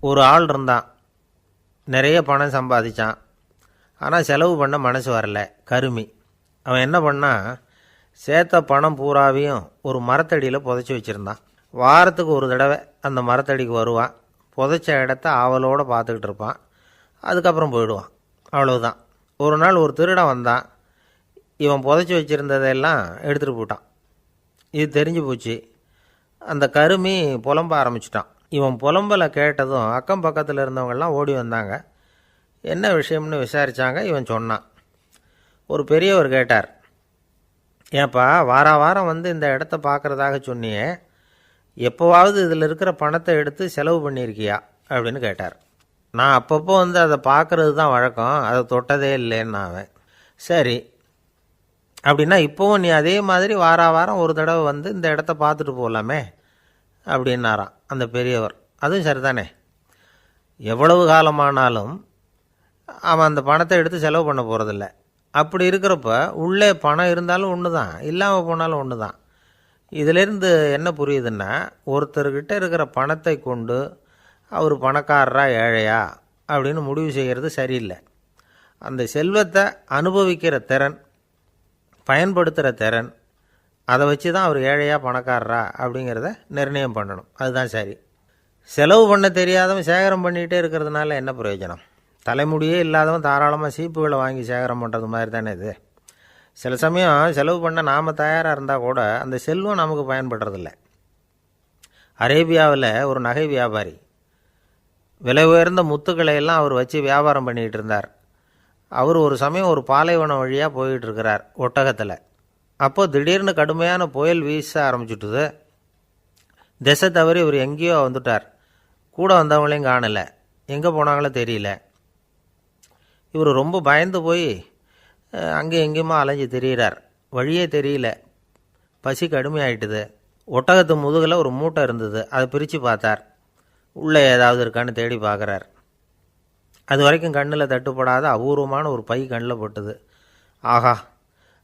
ஒரு ஆள் இருந்தான், நிறைய பணம் சம்பாதிச்சான். ஆனால் செலவு பண்ண மனசு வரல, கருமி. அவன் என்ன பண்ணான், சேர்த்த பணம் பூராவையும் ஒரு மரத்தடியில் புதைச்சி வச்சுருந்தான். வாரத்துக்கு ஒரு தடவை அந்த மரத்தடிக்கு வருவான், புதைச்ச இடத்த ஆவலோடு பார்த்துக்கிட்டு இருப்பான், அதுக்கப்புறம் போயிடுவான். அவ்வளவுதான். ஒரு நாள் ஒரு திருடன் வந்தான், இவன் புதைச்சி வச்சுருந்ததெல்லாம் எடுத்துகிட்டு போட்டான். இது தெரிஞ்சு போச்சு. அந்த கருமி புலம்ப ஆரம்பிச்சிட்டான். இவன் புலம்பலை கேட்டதும் அக்கம் பக்கத்தில் இருந்தவங்கெல்லாம் ஓடி வந்தாங்க. என்ன விஷயம்னு விசாரித்தாங்க. இவன் சொன்னான். ஒரு பெரியவர் கேட்டார், ஏன்ப்பா வாரம் வந்து இந்த இடத்த பார்க்குறதாக சொன்னியே, எப்போவாவது இதில் இருக்கிற பணத்தை எடுத்து செலவு பண்ணியிருக்கியா அப்படின்னு கேட்டார். நான் அப்பப்போ வந்து அதை பார்க்குறது தான் வழக்கம், அதை தொட்டதே இல்லைன்னு அவன். சரி, அப்படின்னா இப்போவும் நீ அதே மாதிரி வாரம் ஒரு தடவை வந்து இந்த இடத்த பார்த்துட்டு போகலாமே அப்படின்னாராம் அந்த பெரியவர். அதுவும் சரிதானே, எவ்வளவு காலமானாலும் அவன் அந்த பணத்தை எடுத்து செலவு பண்ண போகிறதில்ல. அப்படி இருக்கிறப்ப உள்ளே பணம் இருந்தாலும் ஒன்று தான், இல்லாமல் போனாலும் ஒன்று தான். இதிலேருந்து என்ன புரியுதுன்னா, ஒருத்தர்கிட்ட இருக்கிற பணத்தை கொண்டு அவர் பணக்காரரா ஏழையா அப்படின்னு முடிவு செய்கிறது சரியில்லை. அந்த செல்வத்தை அனுபவிக்கிற திறன், பயன்படுத்துகிற திறன், அதை வச்சு தான் அவர் ஏழையா பணக்காரரா அப்படிங்கிறத நிர்ணயம் பண்ணணும். அதுதான் சரி. செலவு பண்ண தெரியாதவன் சேகரம் பண்ணிகிட்டே இருக்கிறதுனால என்ன பிரயோஜனம்? தலைமுடியே இல்லாதவன் தாராளமாக சீப்புகளை வாங்கி சேகரம் பண்ணுறது மாதிரி தானே இது. சில சமயம் செலவு பண்ண நாம் தயாராக இருந்தால் கூட அந்த செல்வம் நமக்கு பயன்படுறதில்ல. அரேபியாவில் ஒரு நகை வியாபாரி விலை உயர்ந்த முத்துக்களை எல்லாம் அவர் வச்சு வியாபாரம் பண்ணிகிட்டு இருந்தார். அவர் ஒரு சமயம் ஒரு பாலைவனம் வழியாக போயிட்டு இருக்கிறார் ஒட்டகத்தில். அப்போது திடீர்னு கடுமையான புயல் வீச ஆரம்பிச்சுட்டுது. திசை தவறி இவர் எங்கேயோ வந்துட்டார். கூட வந்தவங்களையும் காணலை, எங்கே போனாங்களோ தெரியல. இவர் ரொம்ப பயந்து போய் அங்கே எங்கேயுமா அலைஞ்சு திரியிறார். வழியே தெரியல, பசி கடுமையாயிட்டுது. ஒட்டகத்து முதுகில் ஒரு மூட்டை இருந்தது, அதை பிரித்து பார்த்தார். உள்ளே ஏதாவது இருக்கான்னு தேடி பார்க்குறார். அது வரைக்கும் கண்ணில் தட்டுப்படாத அபூர்வமான ஒரு பை கண்ணில் பட்டுது. ஆஹா,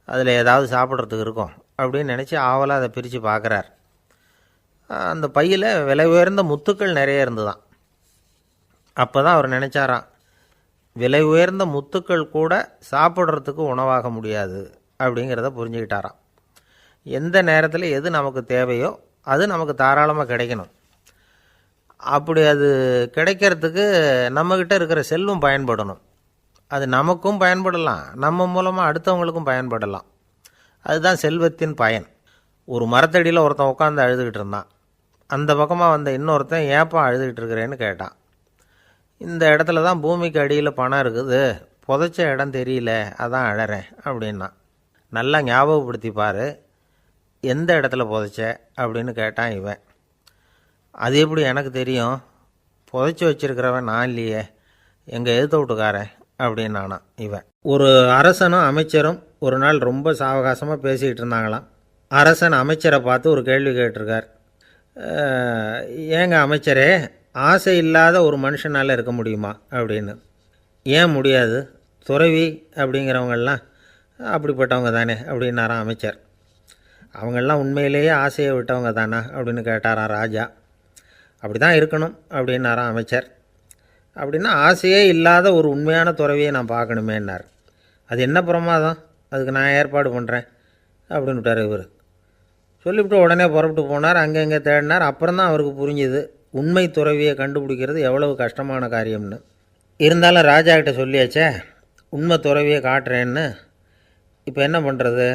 அதில் ஏதாவது சாப்பிட்றதுக்கு இருக்கும் அப்படின்னு நினச்சி ஆவலாக அதை பிரித்து பார்க்குறார். அந்த பையில் விலை உயர்ந்த முத்துக்கள் நிறைய இருந்துதான். அப்போ தான் அவர் நினச்சாராம், விலை உயர்ந்த முத்துக்கள் கூட சாப்பிட்றதுக்கு உணவாக முடியாது அப்படிங்கிறத புரிஞ்சுக்கிட்டாராம். எந்த நேரத்தில் எது நமக்கு தேவையோ அது நமக்கு தாராளமாக கிடைக்கணும். அப்படி அது கிடைக்கிறதுக்கு நம்மக்கிட்ட இருக்கிற செல்வம் பயன்படணும். அது நமக்கும் பயன்படலாம், நம்ம மூலமாக அடுத்தவங்களுக்கும் பயன்படலாம். அதுதான் செல்வத்தின் பயன். ஒரு மரத்தடியில் ஒருத்தன் உட்காந்து அழுதுகிட்டு இருந்தான். அந்த பக்கமாக வந்த இன்னொருத்தன் ஏப்பா அழுதுகிட்டு இருக்கிறேன்னு கேட்டான். இந்த இடத்துல தான் பூமிக்கு அடியில் பணம் இருக்குது, புதைச்ச இடம் தெரியல, அதான் அழறேன் அப்படின்னா. நல்லா ஞாபகப்படுத்தி பாரு, எந்த இடத்துல புதைச்ச அப்படின்னு கேட்டான் இவன். அது எப்படி எனக்கு தெரியும், புதைச்சி வச்சிருக்கிறவன் நான் இல்லையே, எங்கள் எதிர்த்த வீட்டுக்காரன் அப்படின்னானா இவன். ஒரு அரசனும் அமைச்சரும் ஒரு நாள் ரொம்ப சாவகாசமாக பேசிக்கிட்டு இருந்தாங்களாம். அரசன் அமைச்சரை பார்த்து ஒரு கேள்வி கேட்டிருக்கார். ஏங்க அமைச்சரே, ஆசை இல்லாத ஒரு மனுஷனால் இருக்க முடியுமா அப்படின்னு. ஏன் முடியாது, துறவி அப்படிங்கிறவங்கெல்லாம் அப்படிப்பட்டவங்க தானே அப்படின்னாராம் அமைச்சர். அவங்கெல்லாம் உண்மையிலேயே ஆசையை விட்டவங்க தானா அப்படின்னு கேட்டாராம் ராஜா. அப்படி தான் இருக்கணும் அப்படின்னாராம் அமைச்சர். அப்படின்னா ஆசையே இல்லாத ஒரு உண்மையான துறவியை நான் பார்க்கணுமேன்னார். அது என்ன பிரமாதம், அதுக்கு நான் ஏற்பாடு பண்ணுறேன் அப்படின்னு விட்டார் இவர். சொல்லிவிட்டு உடனே புறப்பட்டு போனார். அங்கே தேடினார். அப்புறம் தான் அவருக்கு புரிஞ்சுது உண்மை துறவியை கண்டுபிடிக்கிறது எவ்வளவு கஷ்டமான காரியம்னு. இருந்தாலும் ராஜா கிட்ட சொல்லியாச்சே, உண்மை துறவியை காட்டுறேன்னு. இப்போ என்ன பண்ணுறது?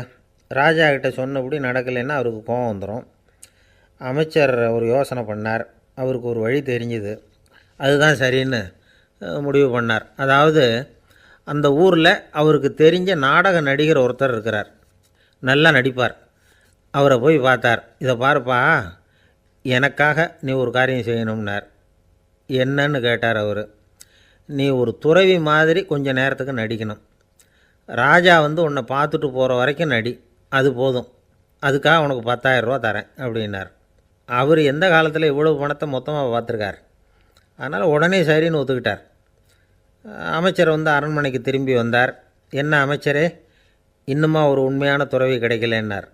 ராஜா கிட்ட சொன்னபடி நடக்கலைன்னா அவருக்கு கோபம் வந்துடும். அமைச்சர் ஒரு யோசனை பண்ணார். அவருக்கு ஒரு வழி தெரிஞ்சுது. அதுதான் சரின்னு முடிவு பண்ணார். அதாவது அந்த ஊரில் அவருக்கு தெரிஞ்ச நாடக நடிகர் ஒருத்தர் இருக்கிறார், நல்லா நடிப்பார். அவரை போய் பார்த்தார். இதை பாருப்பா, எனக்காக நீ ஒரு காரியம் செய்யணும்னார். என்னன்னு கேட்டார் அவர். நீ ஒரு துறவி மாதிரி கொஞ்சம் நேரத்துக்கு நடிக்கணும். ராஜா வந்து உன்னை பார்த்துட்டு போகிற வரைக்கும் நடி, அது போதும். அதுக்காக உனக்கு 10,000 ரூபா தரேன் அப்படின்னார். அவர் எந்த காலத்தில் இவ்வளவு பணத்தை மொத்தமாக பார்த்துருக்கார். அதனால் உடனே சரின்னு ஒத்துக்கிட்டார். அமைச்சர் வந்து அரண்மனைக்கு திரும்பி வந்தார். என்ன அமைச்சரே, இன்னுமா ஒரு உண்மையான துறவி கிடைக்கலன்னார்.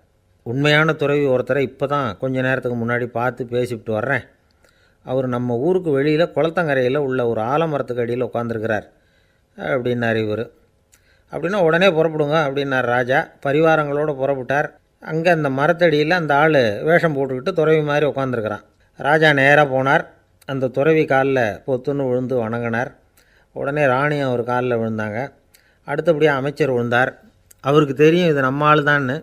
உண்மையான துறவி ஒருத்தரை இப்போ தான் கொஞ்ச நேரத்துக்கு முன்னாடி பார்த்து பேசிவிட்டு வர்றேன். அவர் நம்ம ஊருக்கு வெளியில் குளத்தங்கரையில் உள்ள ஒரு ஆலமரத்துக்கு அடியில் உட்காந்துருக்கிறார் அப்படின்னார் இவர். அப்படின்னா உடனே புறப்படுங்க அப்படின்னார் ராஜா. பரிவாரங்களோடு புறப்பட்டார். அங்கே அந்த மரத்தடியில் அந்த ஆள் வேஷம் போட்டுக்கிட்டு துறவி மாதிரி உட்காந்துருக்கிறான். ராஜா நேராக போனார். அந்த துறவி காலில் பொத்துன்னு விழுந்து வணங்கினார். உடனே ராணியும் அவர் காலில் விழுந்தாங்க. அடுத்தபடியாக அமைச்சர் விழுந்தார். அவருக்கு தெரியும் இது நம்ம ஆள் தான்னு.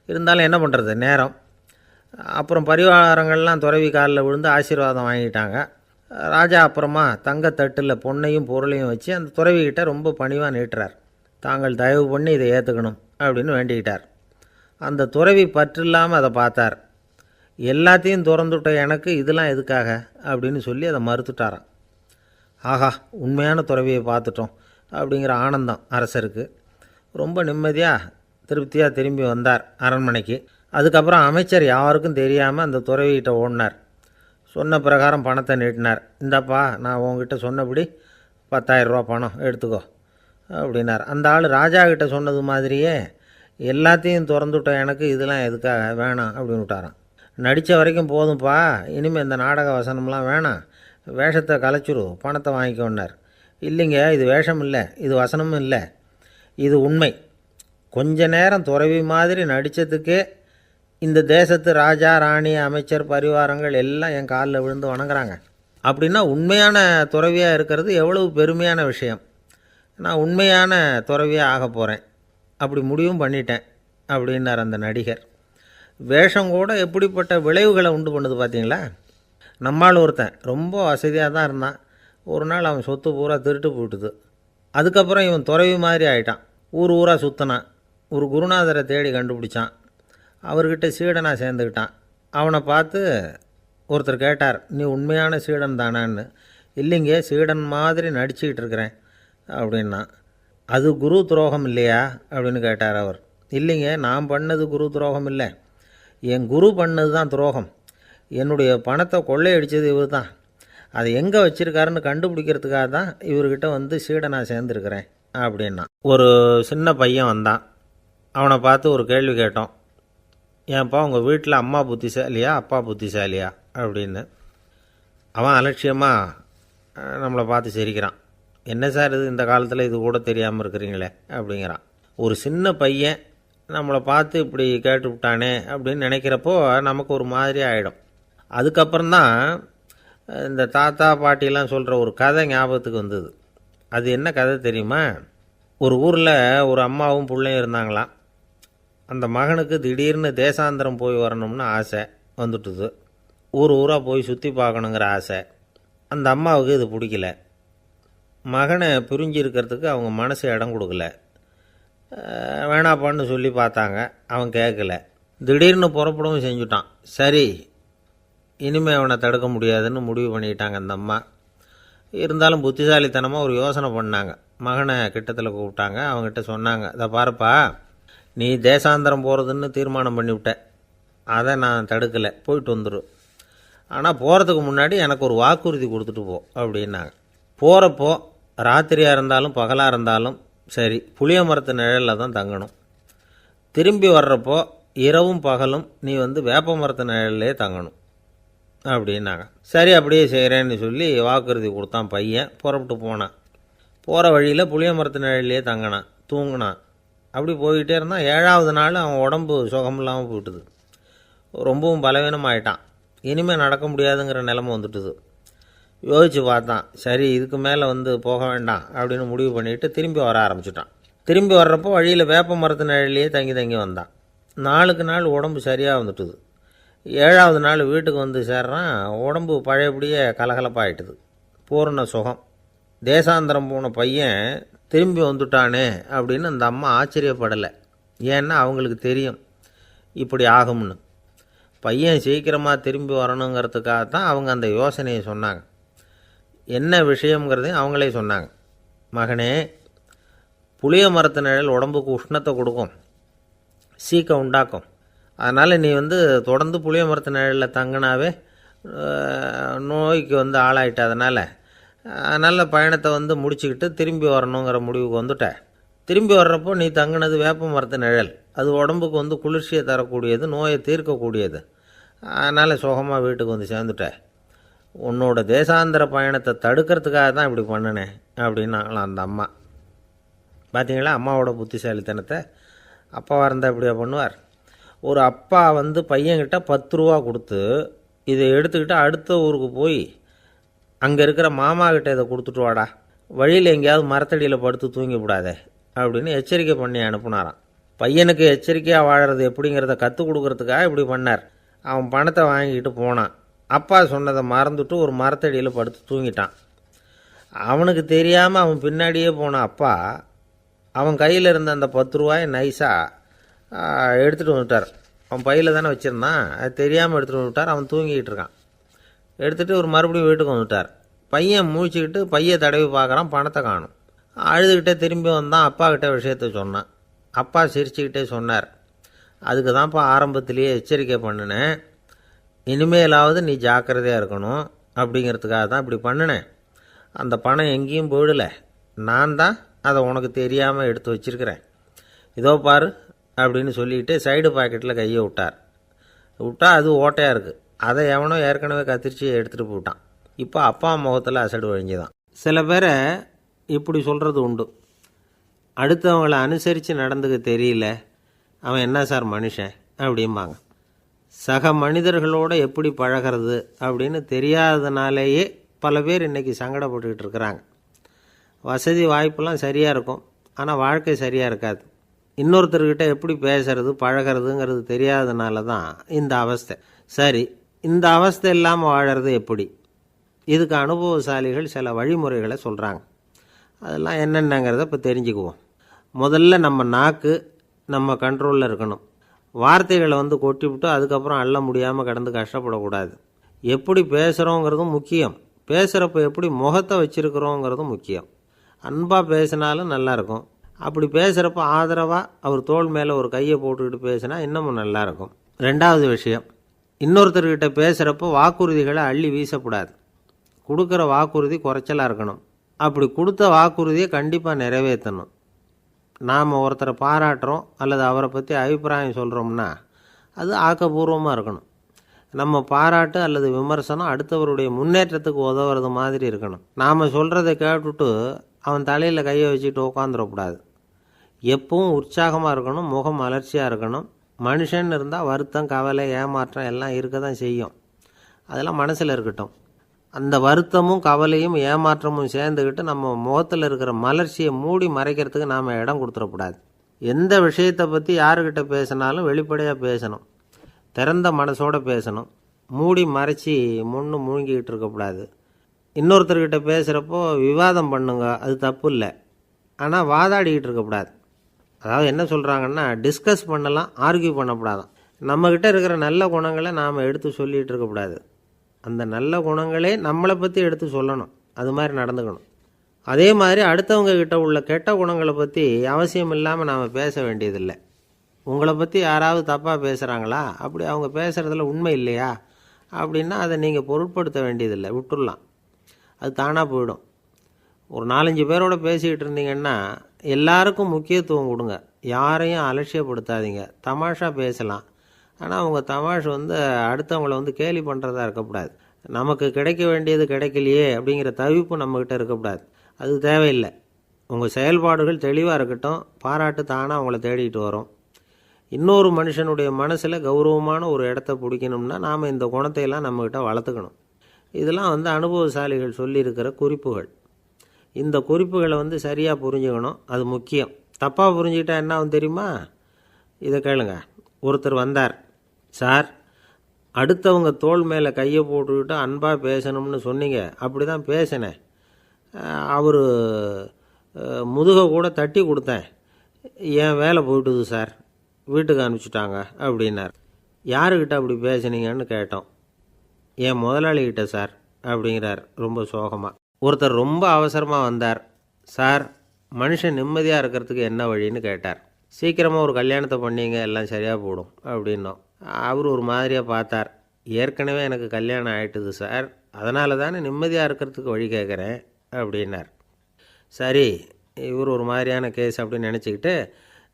இருந்தாலும் என்ன பண்ணுறது, நேரம். அப்புறம் பரிவாரங்கள்லாம் துறவி காலில் விழுந்து ஆசீர்வாதம் வாங்கிட்டாங்க. ராஜா அப்புறமா தங்கத்தட்டில் பொன்னையும் பொருளையும் வச்சு அந்த துறவிக்கிட்ட ரொம்ப பணிவாக நீட்டுறார். தாங்கள் தயவு பண்ணி இதை ஏற்றுக்கணும் அப்படின்னு வேண்டிக்கிட்டார். அந்த துறவி பற்றில்லாமல் அதை பார்த்தார். எல்லாத்தையும் திறந்துவிட்ட எனக்கு இதெல்லாம் எதுக்காக அப்படின்னு சொல்லி அதை மறுத்துட்டாராம். ஆஹா, உண்மையான துறவியை பார்த்துட்டோம் அப்படிங்கிற ஆனந்தம் அரசருக்கு. ரொம்ப நிம்மதியாக திருப்தியாக திரும்பி வந்தார் அரண்மனைக்கு. அதுக்கப்புறம் அமைச்சர் யாருக்கும் தெரியாமல் அந்த துறவிகிட்ட ஓடினார். சொன்ன பிரகாரம் பணத்தை நீட்டினார். இந்தாப்பா, நான் உங்ககிட்ட சொன்னபடி 10,000 ரூபா பணம் எடுத்துக்கோ அப்படின்னார். அந்த ஆள் ராஜா கிட்ட சொன்னது மாதிரியே எல்லாத்தையும் திறந்துவிட்ட எனக்கு இதெல்லாம் எதுக்காக வேணாம் அப்படின்னு விட்டாரான். நடித்த வரைக்கும் போதும்ப்பா, இனிமேல் இந்த நாடக வசனம்லாம் வேணாம், வேஷத்தை கலைச்சிரு, பணத்தை வாங்கிக்கோன்னார். இல்லைங்க, இது வேஷம் இல்லை, இது வசனமும் இல்லை, இது உண்மை. கொஞ்ச நேரம் துறவி மாதிரி நடித்ததுக்கே இந்த தேசத்து ராஜா, ராணி, அமைச்சர், பரிவாரங்கள் எல்லாம் என் காலில் விழுந்து வணங்குறாங்க. அப்படின்னா உண்மையான துறவியாக இருக்கிறது எவ்வளவு பெருமையான விஷயம். நான் உண்மையான துறவியாக ஆக போகிறேன், அப்படி முடிவும் பண்ணிட்டேன் அப்படின்னார் அந்த நடிகர். வேஷம் கூட எப்படிப்பட்ட விளைவுகளை உண்டு பண்ணுது பார்த்தீங்களா. நம்மால் ஒருத்தன் ரொம்ப வசதியாக தான் இருந்தான். ஒரு நாள் அவன் சொத்து பூரா திருட்டு போயிட்டுது. அதுக்கப்புறம் இவன் துறவி மாதிரி ஆகிட்டான். ஊர் ஊராக சுற்றினான். ஒரு குருநாதரை தேடி கண்டுபிடிச்சான். அவர்கிட்ட சீடனாக சேர்ந்துக்கிட்டான். அவனை பார்த்து ஒருத்தர் கேட்டார், நீ உண்மையான சீடன் தானான்னு. இல்லைங்க, சீடன் மாதிரி நடிச்சுக்கிட்டு இருக்கிறேன் அப்படின்னா. அது குரு துரோகம் இல்லையா அப்படின்னு கேட்டார் அவர். இல்லைங்க, நான் பண்ணது குரு துரோகம் இல்லை, என் குரு பண்ணது தான் துரோகம். என்னுடைய பணத்தை கொள்ளையடித்தது இவர் தான். அதை எங்கே வச்சுருக்காருன்னு கண்டுபிடிக்கிறதுக்காக தான் இவர்கிட்ட வந்து சீடனாக சேர்ந்துருக்கிறேன் அப்படின்னா. ஒரு சின்ன பையன் வந்தான். அவனை பார்த்து ஒரு கேள்வி கேட்டோம். ஏன்ப்பா, உங்கள் வீட்டில் அம்மா புத்திசாலியா அப்பா புத்திசாலியா அப்படின்னு. அவன் அலட்சியமாக நம்மளை பார்த்து சிரிக்கிறான். என்ன சார் இது, இந்த காலத்தில் இது கூட தெரியாமல் இருக்கிறீங்களே அப்படிங்கிறான். ஒரு சின்ன பையன் நம்மளை பார்த்து இப்படி கேட்டுவிட்டானே அப்படின்னு நினைக்கிறப்போ நமக்கு ஒரு மாதிரி ஆகிடும். அதுக்கப்புறம்தான் இந்த தாத்தா பாட்டிலாம் சொல்கிற ஒரு கதை ஞாபகத்துக்கு வந்தது. அது என்ன கதை தெரியுமா? ஒரு ஊரில் ஒரு அம்மாவும் பிள்ளையும் இருந்தாங்களாம். அந்த மகனுக்கு திடீர்னு தேசாந்திரம் போய் வரணும்னு ஆசை வந்துட்டுது. ஊர் ஊராக போய் சுற்றி பார்க்கணுங்கிற ஆசை. அந்த அம்மாவுக்கு இது பிடிக்கல. மகனை பிரிஞ்சு இருக்கிறதுக்கு அவங்க மனசு இடம் கொடுக்கல. வேணாப்பான்னு சொல்லி பார்த்தாங்க, அவன் கேட்கல. திடீர்னு புறப்படவும் செஞ்சுட்டான். சரி, இனிமேல் அவனை தடுக்க முடியாதுன்னு முடிவு பண்ணிக்கிட்டாங்க அந்த அம்மா. இருந்தாலும் புத்திசாலித்தனமாக ஒரு யோசனை பண்ணாங்க. மகனை கிட்டத்தில் கூப்பிட்டாங்க. அவங்ககிட்ட சொன்னாங்க, இதை பாருப்பா, நீ தேசாந்திரம் போகிறதுன்னு தீர்மானம் பண்ணிவிட்ட, அதை நான் தடுக்கலை, போயிட்டு வந்துடும். ஆனால் போகிறதுக்கு முன்னாடி எனக்கு ஒரு வாக்குறுதி கொடுத்துட்டு போ அப்படின்னாங்க. போகிறப்போ ராத்திரியாக இருந்தாலும் பகலாக இருந்தாலும் சரி, புளிய மரத்து நிழலில் தான் தங்கணும். திரும்பி வர்றப்போ இரவும் பகலும் நீ வந்து வேப்ப மரத்து நிழல்லே தங்கணும் அப்படின்னாங்க. சரி, அப்படியே செய்கிறேன்னு சொல்லி வாக்குறுதி கொடுத்தான் பையன். புறப்பட்டு போனான். போகிற வழியில் புளிய மரத்து நிழல்லையே தங்கினான், தூங்கினான். அப்படி போய்கிட்டே இருந்தான். 7ஆவது நாள் அவன் உடம்பு சுகமில்லாமல் போயிட்டுது. ரொம்பவும் பலவீனமாயிட்டான். இனிமேல் நடக்க முடியாதுங்கிற நிலைமை வந்துட்டுது. யோசித்து பார்த்தான். சரி, இதுக்கு மேலே வந்து போக வேண்டாம் அப்படின்னு முடிவு பண்ணிவிட்டு திரும்பி வர ஆரம்பிச்சிட்டான். திரும்பி வர்றப்போ வழியில் வேப்ப மரத்து நிழல்லையே தங்கி தங்கி வந்தான். நாளுக்கு நாள் உடம்பு சரியாக வந்துட்டுது. 7ஆவது நாள் வீட்டுக்கு வந்து சேர்றான். உடம்பு பழையபடியே கலகலப்பாயிட்டுது. பூர்ண சுகம். தேசாந்திரம் போன பையன் திரும்பி வந்துட்டானே அப்படின்னு அந்த அம்மா ஆச்சரியப்படலை. ஏன்னா அவங்களுக்கு தெரியும் இப்படி ஆகும்னு. பையன் சீக்கிரமாக திரும்பி வரணுங்கிறதுக்காக தான் அவங்க அந்த யோசனையை சொன்னாங்க. என்ன விஷயங்கிறதையும் அவங்களே சொன்னாங்க. மகனே, புளிய மரத்து நிழல் உடம்புக்கு உஷ்ணத்தை கொடுக்கும், சீக்கம் உண்டாக்கும். அதனால் நீ வந்து தொடர்ந்து புளிய மரத்து நிழலில் தங்கினாவே நோய்க்கு வந்து ஆளாயிட்ட. அதனால் பயணத்தை வந்து முடிச்சுக்கிட்டு திரும்பி வரணுங்கிற முடிவுக்கு வந்துட்ட. திரும்பி வர்றப்போ நீ தங்கினது வேப்ப மரத்து நிழல். அது உடம்புக்கு வந்து குளிர்ச்சியை தரக்கூடியது, நோயை தீர்க்கக்கூடியது. அதனால் சுகமாக வீட்டுக்கு வந்து சேர்ந்துட்ட. உன்னோட தேசாந்திர பயணத்தை தடுக்கிறதுக்காக தான் இப்படி பண்ணினேன் அப்படின்னாங்களாம் அந்த அம்மா. பார்த்தீங்களா அம்மாவோட புத்திசாலித்தனத்தை? அப்பாவாக இருந்தால் இப்படியா பண்ணுவார்? ஒரு அப்பா வந்து பையன்கிட்ட 10 ரூபா கொடுத்து இதை எடுத்துக்கிட்டு அடுத்த ஊருக்கு போய் அங்கே இருக்கிற மாமா கிட்ட இதை கொடுத்துட்டு வாடா, வழியில் எங்கேயாவது மரத்தடியில் படுத்து தூங்கி விடாதே அப்படின்னு எச்சரிக்கை பண்ணி அனுப்புனாராம். பையனுக்கு எச்சரிக்கையாக வாழறது எப்படிங்கிறத கற்றுக் கொடுக்கறதுக்காக இப்படி பண்ணார். அவன் பணத்தை வாங்கிக்கிட்டு போனான். அப்பா சொன்னதை மறந்துட்டு ஒரு மரத்தடியில் படுத்து தூங்கிட்டான். அவனுக்கு தெரியாமல் அவன் பின்னாடியே போன அப்பா அவன் கையில் இருந்த அந்த 10 ரூபாயை நைஸாக எடுத்துகிட்டு வந்துட்டார். அவன் பையில் தானே வச்சுருந்தான், அது தெரியாமல் எடுத்துகிட்டு வந்துட்டார். அவன் தூங்கிக்கிட்டு இருக்கான். எடுத்துகிட்டு ஒரு மறுபடியும் வீட்டுக்கு வந்துட்டார். பையன் முழிச்சுக்கிட்டு பையை தடவி பார்க்குறான், பணத்தை காணும். அழுதுகிட்டே திரும்பி வந்தான். அப்பா கிட்ட விஷயத்த சொன்னான். அப்பா சிரிச்சுக்கிட்டே சொன்னார், அதுக்கு தான்ப்பா ஆரம்பத்திலேயே எச்சரிக்கை பண்ணினேன், இனிமேலாவது நீ ஜாக்கிரதையாக இருக்கணும் அப்படிங்கிறதுக்காக தான் இப்படி பண்ணினேன். அந்த பணம் எங்கேயும் போயிடலை, நான் தான் அதை உனக்கு தெரியாமல் எடுத்து வச்சிருக்கிறேன். இதோ பாரு அப்படின்னு சொல்லிக்கிட்டு சைடு பாக்கெட்டில் கையை விட்டா அது ஓட்டையாக இருக்குது. அதை எவனோ ஏற்கனவே கத்திரிச்சு எடுத்துகிட்டு போட்டான். இப்போ அப்பா முகத்தில் அசடு வழிஞ்சுதான். சில பேரை இப்படி சொல்கிறது உண்டு, அடுத்தவங்களை அனுசரித்து நடந்துக்க தெரியல, அவன் என்ன சார் மனுஷன் அப்படிம்பாங்க. சக மனிதர்களோடு எப்படி பழகிறது அப்படின்னு தெரியாததுனாலேயே பல பேர் இன்றைக்கி சங்கடப்பட்டுக்கிட்டு இருக்கிறாங்க. வசதி வாய்ப்பெல்லாம் சரியாக இருக்கும், ஆனால் வாழ்க்கை சரியாக இருக்காது. இன்னொருத்தர்கிட்ட எப்படி பேசுறது பழகிறதுங்கிறது தெரியாததுனால தான் இந்த அவஸ்தை. சரி, இந்த அவஸ்தை இல்லாமல் வாழறது எப்படி? இதுக்கு அனுபவசாலிகள் சில வழிமுறைகளை சொல்கிறாங்க. அதெல்லாம் என்னென்னங்கிறத இப்போ தெரிஞ்சுக்குவோம். முதல்ல நம்ம நாக்கு நம்ம கண்ட்ரோலில் இருக்கணும். வார்த்தைகளை வந்து கொட்டிவிட்டு அதுக்கப்புறம் அள்ள முடியாமல் கடந்து கஷ்டப்படக்கூடாது. எப்படி பேசுகிறோங்கிறதும் முக்கியம், பேசுகிறப்ப எப்படி முகத்தை வச்சுருக்கிறோங்கிறதும் முக்கியம். அன்பாக பேசினாலும் நல்லாயிருக்கும். அப்படி பேசுகிறப்ப ஆதரவாக அவர் தோள் மேலே ஒரு கையை போட்டுக்கிட்டு பேசினா இன்னமும் நல்லாயிருக்கும். ரெண்டாவது விஷயம், இன்னொருத்தர்கிட்ட பேசுகிறப்போ வாக்குறுதிகளை அள்ளி வீசக்கூடாது. கொடுக்குற வாக்குறுதி குறைச்சலாக இருக்கணும். அப்படி கொடுத்த வாக்குறுதியை கண்டிப்பாக நிறைவேற்றணும். நாம் ஒருத்தரை பாராட்டுறோம் அல்லது அவரை பற்றி அபிப்பிராயம் சொல்கிறோம்னா அது ஆக்கப்பூர்வமாக இருக்கணும். நம்ம பாராட்டு அல்லது விமர்சனம் அடுத்தவருடைய முன்னேற்றத்துக்கு உதவுறது மாதிரி இருக்கணும். நாம் சொல்கிறத கேட்டுட்டு அவன் தலையில் கையை வச்சுட்டு உட்காந்துடக்கூடாது. எப்பவும் உற்சாகமாக இருக்கணும், முகம் மலர்ச்சியாக இருக்கணும். மனுஷன் இருந்தால் வருத்தம் கவலை ஏமாற்றம் எல்லாம் இருக்க தான் செய்யும். அதெல்லாம் மனசில் இருக்கட்டும். அந்த வருத்தமும் கவலையும் ஏமாற்றமும் சேர்ந்துக்கிட்டு நம்ம முகத்தில் இருக்கிற மலர்ச்சியை மூடி மறைக்கிறதுக்கு நாம் இடம் கொடுத்துடக்கூடாது. எந்த விஷயத்தை பற்றி யாருக்கிட்ட பேசினாலும் வெளிப்படையாக பேசணும், திறந்த மனசோடு பேசணும். மூடி மறைச்சி முழுங்கிக்கிட்டு இருக்கக்கூடாது. இன்னொருத்தர்கிட்ட பேசுகிறப்போ விவாதம் பண்ணுங்க, அது தப்பு இல்லை, ஆனால் வாதாடிக்கிட்டு இருக்கக்கூடாது. அதாவது என்ன சொல்கிறாங்கன்னா, டிஸ்கஸ் பண்ணலாம், ஆர்கியூ பண்ணக்கூடாதான். நம்மக்கிட்ட இருக்கிற நல்ல குணங்களை நாம் எடுத்து சொல்லிகிட்டு இருக்கக்கூடாது. அந்த நல்ல குணங்களே நம்மளை பற்றி எடுத்து சொல்லணும், அது மாதிரி நடந்துக்கணும். அதே மாதிரி அடுத்தவங்க கிட்ட உள்ள கெட்ட குணங்களை பற்றி அவசியம் இல்லாமல் நாம் பேச வேண்டியதில்லை. உங்களை பற்றி யாராவது தப்பாக பேசுகிறாங்களா, அப்படி அவங்க பேசுகிறதுல உண்மை இல்லையா அப்படின்னா அதை நீங்கள் பொருட்படுத்த வேண்டியதில்லை, விட்டுடலாம், அது தானாக போயிடும். ஒரு 4-5 பேரோட பேசிக்கிட்டு இருந்தீங்கன்னா எல்லாருக்கும் முக்கியத்துவம் கொடுங்க, யாரையும் அலட்சியப்படுத்தாதீங்க. தமாஷா பேசலாம், ஆனால் அவங்க தமாஷ் வந்து அடுத்தவங்களை வந்து கேலி பண்ணுறதா இருக்கக்கூடாது. நமக்கு கிடைக்க வேண்டியது கிடைக்கலையே அப்படிங்கிற தவிப்பு நம்மக்கிட்ட இருக்கக்கூடாது, அது தேவையில்லை. உங்கள் செயல்பாடுகள் தெளிவாக இருக்கட்டும், பாராட்டு தானாக அவங்கள தேடிட்டு வரும். இன்னொரு மனுஷனுடைய மனசில் கௌரவமான ஒரு இடத்த பிடிக்கணும்னா நாம் இந்த குணத்தையெல்லாம் நம்மக்கிட்ட வளர்த்துக்கணும். இதெல்லாம் வந்து அனுபவசாலிகள் சொல்லியிருக்கிற குறிப்புகள். இந்த குறிப்புகளை வந்து சரியாக புரிஞ்சுக்கணும், அது முக்கியம். தப்பாக புரிஞ்சுக்கிட்டா என்ன ஆகும் தெரியுமா? இதை கேளுங்க. ஒருத்தர் வந்தார், சார் அடுத்தவங்க தோள் மேலே கையை போட்டுக்கிட்டு அன்பாக பேசணும்னு சொன்னீங்க, அப்படி தான் பேசினேன். அவர் முதுகை கூட தட்டி கொடுத்தேன், என் வேலை போயிட்டுது சார், வீட்டுக்கு அனுப்பிச்சிட்டாங்க அப்படின்னார். யாருக்கிட்ட அப்படி பேசுனீங்கன்னு கேட்டோம். என் முதலாளிகிட்ட சார் அப்படிங்கிறார் ரொம்ப சோகமாக. ஒருத்தர் ரொம்ப அவசரமாக வந்தார், சார் மனுஷன் நிம்மதியாக இருக்கிறதுக்கு என்ன வழின்னு கேட்டார். சீக்கிரமாக ஒரு கல்யாணத்தை பண்ணிங்க, எல்லாம் சரியாக போடும் அப்படின்னோம். அவர் ஒரு மாதிரியாக பார்த்தார். ஏற்கனவே எனக்கு கல்யாணம் ஆகிட்டுது சார், அதனால தானே நிம்மதியாக இருக்கிறதுக்கு வழி கேட்குறேன் அப்படின்னார். சரி, இவர் ஒரு மாதிரியான கேஸ் அப்படின்னு நினச்சிக்கிட்டு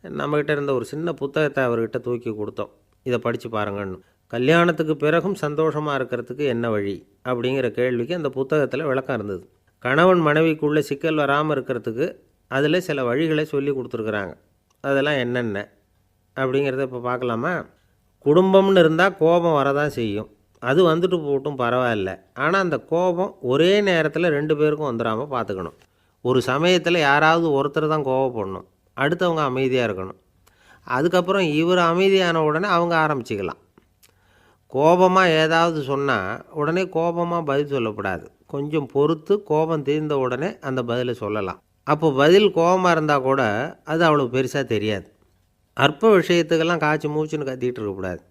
நம்மக்கிட்ட இருந்த ஒரு சின்ன புத்தகத்தை அவர்கிட்ட தூக்கி கொடுத்தோம், இதை படித்து பாருங்கன்னு. கல்யாணத்துக்கு பிறகும் சந்தோஷமாக இருக்கிறதுக்கு என்ன வழி அப்படிங்கிற கேள்விக்கு அந்த புத்தகத்தில் விளக்கம் இருந்தது. கணவன் மனைவிக்குள்ளே சிக்கல் வராமல் இருக்கிறதுக்கு அதில் சில வழிகளை சொல்லி கொடுத்துருக்குறாங்க. அதெல்லாம் என்னென்ன அப்படிங்கிறத இப்போ பார்க்கலாமா? குடும்பம்னு இருந்தால் கோபம் வரதான் செய்யும். அது வந்துட்டு போகட்டும், பரவாயில்ல. ஆனால் அந்த கோபம் ஒரே நேரத்தில் 2 பேருக்கும் வந்துடாமல் பார்த்துக்கணும். ஒரு சமயத்தில் யாராவது ஒருத்தர் தான் கோபப்படணும், அடுத்தவங்க அமைதியாக இருக்கணும். அதுக்கப்புறம் இவர் அமைதியான உடனே அவங்க ஆரம்பிச்சிக்கலாம். கோபமாக ஏதாவது சொன்னால் உடனே கோபமாக பதில் சொல்லக்கூடாது. கொஞ்சம் பொறுத்து கோபம் தீர்ந்த உடனே அந்த பதிலை சொல்லலாம். அப்போ பதில் கோபமாக இருந்தால் கூட அது அவ்வளோ பெருசாக தெரியாது. அற்ப விஷயத்துக்கெல்லாம் காய்ச்சி மூச்சுன்னு கத்திகிட்டு இருக்கக்கூடாது.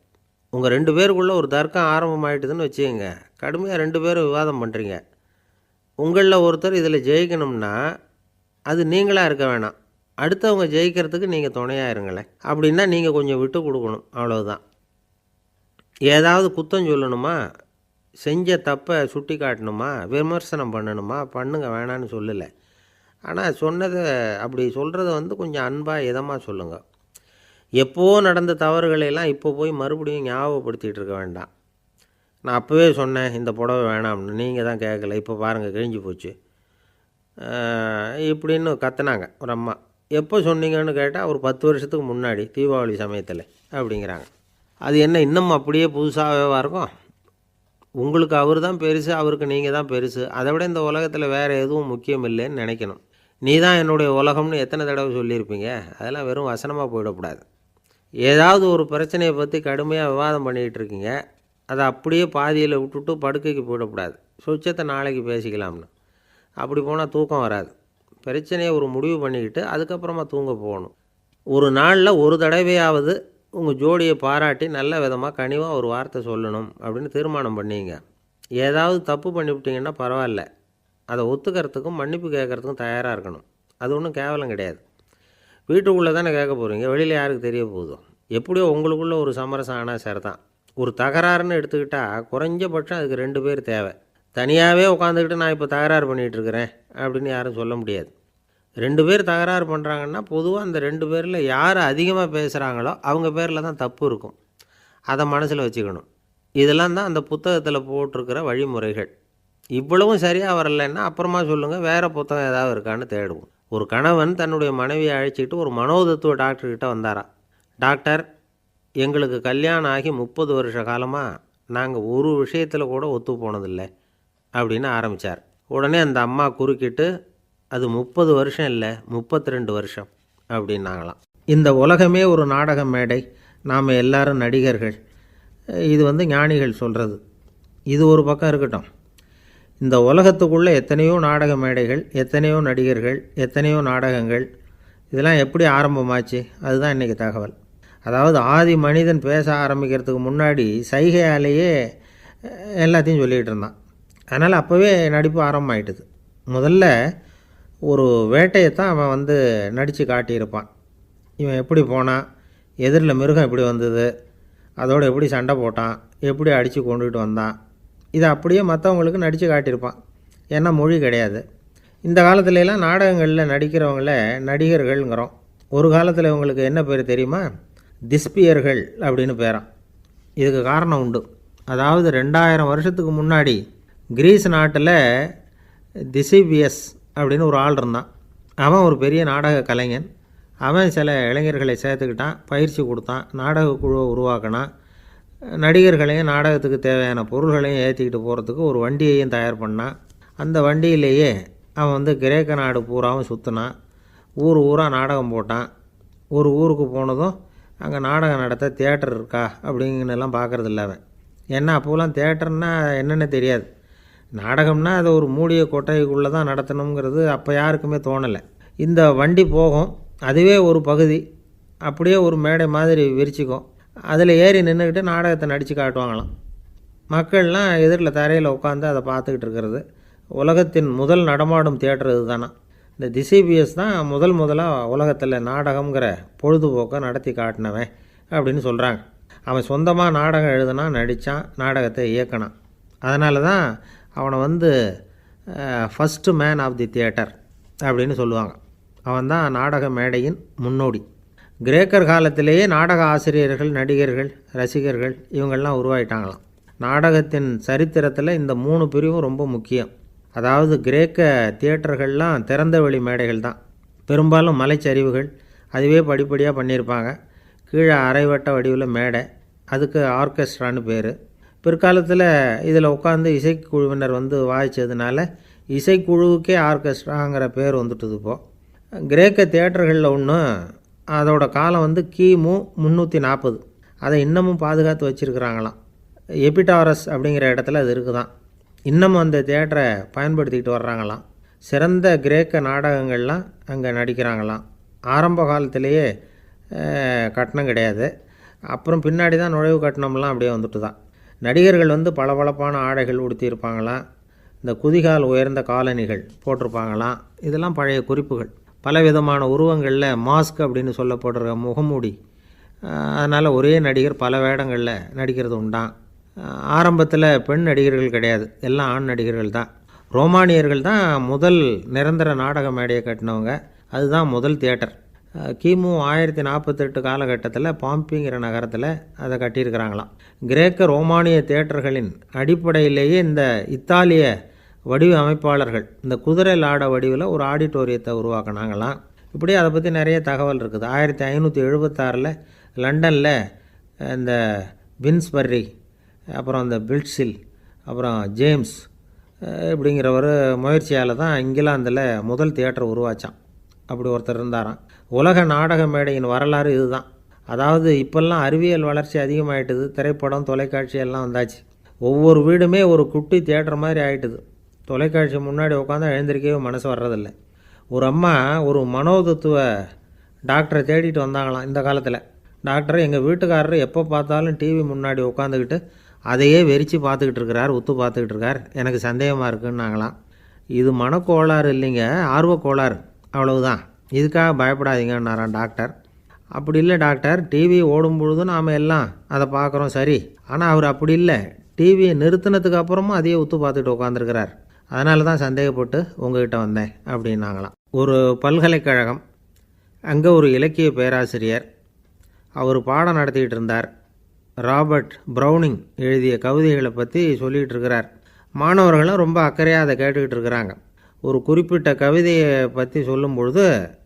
உங்கள் 2 பேருக்குள்ளே ஒரு தர்க்கம் ஆரம்பமாயிட்டுதுன்னு வச்சுக்கோங்க. கடுமையாக 2 பேரும் விவாதம் பண்ணுறீங்க. உங்களில் ஒருத்தர் இதில் ஜெயிக்கணும்னா அது நீங்களாக இருக்க வேணாம், அடுத்தவங்க ஜெயிக்கிறதுக்கு நீங்கள் துணையாக இருங்களேன். அப்படின்னா நீங்கள் கொஞ்சம் விட்டு கொடுக்கணும், அவ்வளவுதான். ஏதாவது குத்தம் சொல்லணுமா, செஞ்ச தப்பை சுட்டி காட்டணுமா, விமர்சனம் பண்ணணுமா, பண்ணுங்க, வேணான்னு சொல்லலை. ஆனால் சொன்னதை அப்படி சொல்கிறத கொஞ்சம் அன்பாக இதமாக சொல்லுங்கள். எப்போ நடந்த தவறுகளையெல்லாம் இப்போ போய் மறுபடியும் ஞாபகப்படுத்திகிட்டு இருக்க வேண்டாம். நான் அப்போவே சொன்னேன் இந்த புடவை வேணாம்னு, நீங்கள் தான் கேட்கல, இப்போ பாருங்கள் கிழிஞ்சு போச்சு இப்படின்னு கத்துனாங்க ஒரு அம்மா. எப்போ சொன்னீங்கன்னு கேட்டால் ஒரு 10 வருஷத்துக்கு முன்னாடி தீபாவளி சமயத்தில் அப்படிங்கிறாங்க. அது என்ன இன்னும் அப்படியே புதுசாகவே இருக்கும்? உங்களுக்கு அவர் தான் பெருசு, அவருக்கு நீங்கள் தான் பெருசு. அதை விட இந்த உலகத்தில் வேறு எதுவும் முக்கியம் இல்லைன்னு நினைக்கணும். நீ தான் என்னுடைய உலகம்னு எத்தனை தடவை சொல்லியிருப்பீங்க? அதெல்லாம் வெறும் வசனமாக போயிடக்கூடாது. ஏதாவது ஒரு பிரச்சனையை பற்றி கடுமையாக விவாதம் பண்ணிகிட்டு இருக்கீங்க, அதை அப்படியே பாதியில் விட்டுட்டு படுக்கைக்கு போயிடக்கூடாது. சொச்சத்தை நாளைக்கு பேசிக்கலாம்னு. அப்படி போனால் தூக்கம் வராது. பிரச்சனையை ஒரு முடிவு பண்ணிக்கிட்டு அதுக்கப்புறமா தூங்க போகணும். ஒரு நாளில் ஒரு தடவையாவது உங்கள் ஜோடியை பாராட்டி நல்ல விதமாக கனிவாக ஒரு வார்த்தை சொல்லணும் அப்படின்னு தீர்மானம் பண்ணிங்க. ஏதாவது தப்பு பண்ணிவிட்டீங்கன்னா பரவாயில்ல, அதை ஒத்துக்கிறதுக்கும் மன்னிப்பு கேட்குறதுக்கும் தயாராக இருக்கணும். அது ஒன்றும் கேவலம் கிடையாது. வீட்டுக்குள்ளே தானே கேட்க போகிறீங்க, வெளியில் யாருக்கு தெரிய போகுதோ? எப்படியோ உங்களுக்குள்ளே ஒரு சமரசம் ஆனால் சரிதான். ஒரு தகராறுன்னு எடுத்துக்கிட்டால் குறைஞ்சபட்சம் அதுக்கு 2 பேர் தேவை. தனியாகவே உட்காந்துக்கிட்டு நான் இப்போ தகராறு பண்ணிகிட்ருக்கிறேன் அப்படின்னு யாரும் சொல்ல முடியாது. 2 பேர் தகராறு பண்ணுறாங்கன்னா பொதுவாக அந்த 2 பேரில் யார் அதிகமாக பேசுகிறாங்களோ அவங்க பேரில் தான் தப்பு இருக்கும். அதை மனசில் வச்சுக்கணும். இதெல்லாம் தான் அந்த புத்தகத்தில் போட்டிருக்கிற வழிமுறைகள். இவ்வளவும் சரியாக வரலைன்னா அப்புறமா சொல்லுங்கள், வேறு புத்தகம் ஏதாவது இருக்கான்னு தேடுவோம். ஒரு கணவன் தன்னுடைய மனைவியை அழைச்சிக்கிட்டு ஒரு மனோதத்துவ டாக்டர்கிட்ட வந்தாராம். டாக்டர், எங்களுக்கு கல்யாணம் ஆகி 30 வருஷ காலமாக நாங்கள் ஒரு விஷயத்தில் கூட ஒத்து போனதில்லை அப்படின்னு ஆரம்பித்தார். உடனே அந்த அம்மா குறுக்கிட்டு, அது 30 வருஷம் இல்லை 32 வருஷம் அப்படின்னாங்களாம். இந்த உலகமே ஒரு நாடக மேடை, நாம் எல்லாரும் நடிகர்கள். இது ஞானிகள் சொல்கிறது. இது ஒரு பக்கம் இருக்கட்டும். இந்த உலகத்துக்குள்ளே எத்தனையோ நாடக மேடைகள், எத்தனையோ நடிகர்கள், எத்தனையோ நாடகங்கள். இதெல்லாம் எப்படி ஆரம்பமாச்சு? அதுதான் இன்றைக்கி தகவல். அதாவது ஆதி மனிதன் பேச ஆரம்பிக்கிறதுக்கு முன்னாடி சைகையாலேயே எல்லாத்தையும் சொல்லிகிட்டு இருந்தான். அதனால் அப்போவே நடிப்பு ஆரம்பமாயிட்டுது. முதல்ல ஒரு வேட்டையைத்தான் அவன் நடித்து காட்டியிருப்பான். இவன் எப்படி போனான், எதிரில் மிருகம் எப்படி வந்தது, அதோடு எப்படி சண்டை போட்டான், எப்படி அடித்து கொண்டுகிட்டு வந்தான், இதை அப்படியே மற்றவங்களுக்கு நடித்து காட்டியிருப்பான். ஏன்னா மொழி கிடையாது. இந்த காலத்துலலாம் நாடகங்களில் நடிக்கிறவங்கள நடிகர்கள்ங்கிறோம். ஒரு காலத்தில் இவங்களுக்கு என்ன பேர் தெரியுமா? திஸ்பியர்கள் அப்படின்னு பேரான். இதுக்கு காரணம் உண்டு. அதாவது 2000 வருஷத்துக்கு முன்னாடி கிரீஸ் நாட்டில் திசிபியஸ் அப்படின்னு ஒரு ஆள் இருந்தான். அவன் ஒரு பெரிய நாடக கலைஞன். அவன் சில இளைஞர்களை சேர்த்துக்கிட்டான், பயிற்சி கொடுத்தான், நாடக குழுவை உருவாக்கினான். நடிகர்களையும் நாடகத்துக்கு தேவையான பொருள்களையும் ஏற்றிக்கிட்டு போகிறதுக்கு ஒரு வண்டியையும் தயார் பண்ணான். அந்த வண்டியிலேயே அவன் கிரேக்க நாடு பூராவும் சுற்றினான். ஊர் ஊராக நாடகம் போட்டான். ஒரு ஊருக்கு போனதும் அங்கே நாடகம் நடத்த தியேட்டர் இருக்கா அப்படிங்கன்னெல்லாம் பார்க்குறதில்ல அவன். ஏன்னா அப்போலாம் தியேட்டர்னா என்னென்ன தெரியாது. நாடகம்னா அதை ஒரு மூடிய கொட்டைக்குள்ளே தான் நடத்தணுங்கிறது அப்போ யாருக்குமே தோணலை. இந்த வண்டி போகும், அதுவே ஒரு பகுதி அப்படியே ஒரு மேடை மாதிரி விரிச்சிக்கும். அதில் ஏறி நின்றுக்கிட்டு நாடகத்தை நடித்து காட்டுவாங்களாம். மக்கள்லாம் எதிரில் தரையில் உட்காந்து அதை பார்த்துக்கிட்டு இருக்கிறது. உலகத்தின் முதல் நடமாடும் தியேட்டர் இது தானா. இந்த திசிபியஸ் தான் முதலாக உலகத்தில் நாடகங்கிற பொழுதுபோக்கை நடத்தி காட்டினவன் அப்படின்னு சொல்கிறாங்க. அவன் சொந்தமாக நாடகம் எழுதுனான், நடித்தான், நாடகத்தை இயக்கினான். அதனால தான் அவனை first man of the theatre அப்படின்னு சொல்லுவாங்க. அவன் தான் நாடக மேடையின் முன்னோடி. கிரேக்கர் காலத்திலேயே நாடக ஆசிரியர்கள், நடிகர்கள், ரசிகர்கள் இவங்கெல்லாம் உருவாயிட்டாங்களாம். நாடகத்தின் சரித்திரத்தில் இந்த 3 பிரிவும் ரொம்ப முக்கியம். அதாவது கிரேக்க தியேட்டர்கள்லாம் திறந்த வெளி மேடைகள் தான். பெரும்பாலும் மலைச்சரிவுகள், அதுவே படிப்படியாக பண்ணியிருப்பாங்க. கீழே அரைவட்ட வடிவில் மேடை, அதுக்கு ஆர்கெஸ்ட்ரான்னு பேர். பிற்காலத்தில் இதில் உட்காந்து இசைக்குழுவினர் வாய்ச்சதுனால இசைக்குழுவுக்கே ஆர்கெஸ்ட்ராங்கிற பேர் வந்துட்டுது. இப்போது கிரேக்க தியேட்டர்களில் ஒன்று, அதோட காலம் கிமு 340. அதை இன்னமும் பாதுகாத்து வச்சுருக்கிறாங்களாம். எபிடாரஸ் அப்படிங்கிற இடத்துல அது இருக்குதான். இன்னமும் அந்த தியேட்டரை பயன்படுத்திக்கிட்டு வர்றாங்களாம். சிறந்த கிரேக்க நாடகங்கள்லாம் அங்கே நடிக்கிறாங்களாம். ஆரம்ப காலத்திலேயே கட்டணம் கிடையாது. அப்புறம் பின்னாடி தான் நுழைவு கட்டணம்லாம் அப்படியே வந்துட்டு தான். நடிகர்கள் பளபளப்பான ஆடைகள் உடுத்தியிருப்பாங்களாம். இந்த குதிகால் உயர்ந்த காலணிகள் போட்டிருப்பாங்களாம். இதெல்லாம் பழைய குறிப்புகள். பலவிதமான உருவங்களில் மாஸ்க் அப்படின்னு சொல்லப்படுற முகமூடி. அதனால் ஒரே நடிகர் பல வேடங்களில் நடிக்கிறது உண்டான். ஆரம்பத்தில் பெண் நடிகர்கள் கிடையாது, எல்லாம் ஆண் நடிகர்கள் தான். ரோமானியர்கள் தான் முதல் நிரந்தர நாடக மேடையை கட்டினவங்க. அதுதான் முதல் தியேட்டர். கிமு 1048 காலகட்டத்தில் பாம்பிங்கிற நகரத்தில் அதை கட்டியிருக்கிறாங்களாம். கிரேக்க ரோமானிய தியேட்டர்களின் அடிப்படையிலேயே இந்த இத்தாலிய வடிவ அமைப்பாளர்கள் இந்த குதிரை லாட வடிவில் ஒரு ஆடிட்டோரியத்தை உருவாக்கினாங்களாம். இப்படி அதை பற்றி நிறைய தகவல் இருக்குது. 1576 லண்டனில் இந்த பின்ஸ்பர்ரி, அப்புறம் இந்த பில்ட்ஸில், அப்புறம் ஜேம்ஸ் இப்படிங்கிற ஒரு முயற்சியால் தான் இங்கிலாந்தில் முதல் தியேட்டர் உருவாச்சான். அப்படி ஒருத்தர் இருந்தாராம். உலக நாடக மேடையின் வரலாறு இதுதான். அதாவது இப்போல்லாம் அறிவியல் வளர்ச்சி அதிகமாகிட்டுது. திரைப்படம், தொலைக்காட்சி எல்லாம் வந்தாச்சு. ஒவ்வொரு வீடுமே ஒரு குட்டி தியேட்டர் மாதிரி ஆகிட்டுது. தொலைக்காட்சி முன்னாடி உட்காந்தா எழுந்திருக்கவே மனசு வர்றதில்லை. ஒரு அம்மா ஒரு மனோதத்துவ டாக்டரை தேடிட்டு வந்தாங்களாம் இந்த காலத்தில். டாக்டர், எங்கள் வீட்டுக்காரர் எப்போ பார்த்தாலும் டிவி முன்னாடி உட்காந்துக்கிட்டு அதையே வெறிச்சு பார்த்துக்கிட்டு இருக்கிறார், உத்து பார்த்துக்கிட்டு இருக்கார், எனக்கு சந்தேகமாக இருக்குன்னாங்களாம். இது மனக்கோளாறு இல்லைங்க, ஆர்வக்கோளாறு, அவ்வளவுதான், இதுக்காக பயப்படாதீங்கன்னாரான் டாக்டர். அப்படி இல்லை டாக்டர், டிவி ஓடும் பொழுது நாம் எல்லாம் அதை பார்க்குறோம், சரி, ஆனால் அவர் அப்படி இல்லை, டிவியை நிறுத்தினதுக்கு அப்புறமும் அதையே உத்து பார்த்துட்டு உட்காந்துருக்கிறார், அதனால தான் சந்தேகப்பட்டு உங்ககிட்ட வந்தேன் அப்படின்னாங்களாம். ஒரு பல்கலைக்கழகம், அங்கே ஒரு இலக்கிய பேராசிரியர், அவர் பாடம் நடத்திக்கிட்டு இருந்தார். ராபர்ட் ப்ரௌனிங் எழுதிய கவிதைகளை பற்றி சொல்லிகிட்டு இருக்கிறார். மாணவர்களும் ரொம்ப அக்கறையாக அதை கேட்டுக்கிட்டு இருக்கிறாங்க. ஒரு குறிப்பிட்ட கவிதையை பற்றி சொல்லும் பொழுது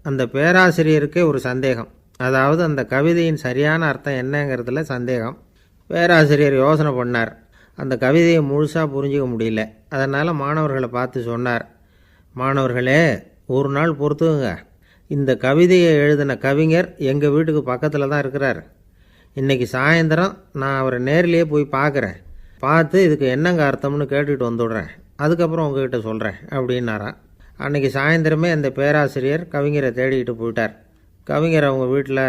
அந்த பேராசிரியருக்கே ஒரு சந்தேகம். அதாவது அந்த கவிதையின் சரியான அர்த்தம் என்னங்கிறதுல சந்தேகம். பேராசிரியர் யோசனை பண்ணார். அந்த கவிதையை முழுசாக புரிஞ்சிக்க முடியல. அதனால் மாணவர்களை பார்த்து சொன்னார், மாணவர்களே, ஒரு நாள் பொறுத்துக்குங்க, இந்த கவிதையை எழுதின கவிஞர் எங்கள் வீட்டுக்கு பக்கத்தில் தான் இருக்கிறார். இன்றைக்கி சாயந்தரம் நான் அவரை நேரிலேயே போய் பார்க்குறேன், பார்த்து இதுக்கு என்னங்க அர்த்தம்னு கேட்டுக்கிட்டு வந்துவிடுறேன், அதுக்கப்புறம் உங்ககிட்ட சொல்கிறேன் அப்படின்னாராம். அன்றைக்கி சாயந்தரமே அந்த பேராசிரியர் கவிஞரை தேடிக்கிட்டு போயிட்டார். கவிஞர் அவங்க வீட்டில்